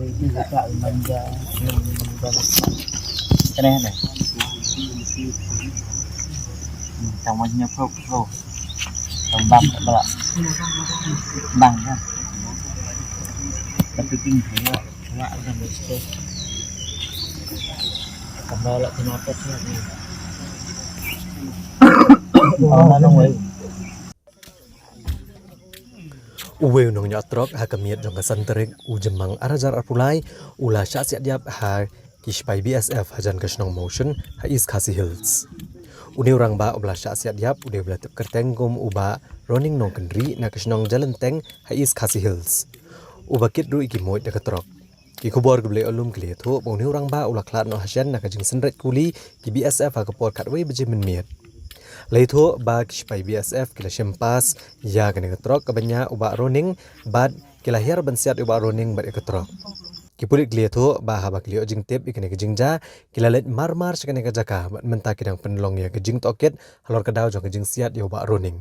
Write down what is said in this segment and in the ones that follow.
itu juga manja cái này này trong anh nhập pro trong băm các bạn bằng ha tapi kinh thế rồi các bạn làm được chưa cầm đo lại cho nó tốt hơn nó nông Uwe nong nyatrok hakamiat jong kasanterik ujemang arajar arpulai ula sya siat diap ha kishpai BSF hajan kashnong motion ha is Khasi Hills. Uni orang ba obla sya siat diap ude belatip kerteng gom uba running nong kendri na kashnong jalan teng ha is Khasi Hills. Uba kit ru iki moit dekatrok. Ki kubor geble olum gele tho boni orang ba ula klat no hasyan na kajing senret kuli ki BSF ha kapor katwe beje menmiat. Leitho ba kishpai BSF kila shempas ya kene ketrok kabanya uba roning bad kila her bensiat uba roning bad ketrok kipulik lietho ba haba klio jing tip ikene kejingja kila let marmar sekene kejaka menta kidang penlong ya kejing toket halor kedau jong kejing siat ya uba roning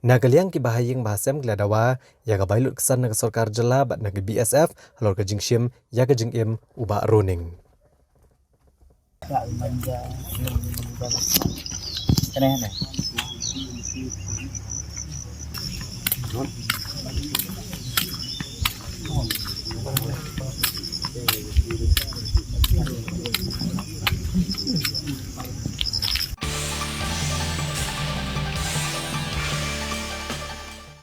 na kaliang ki bahaying bahasem kila dawa ya ga bailut kesan na sarkar jela bad na BSF halor kejing shim ya kejing im uba roning cái này này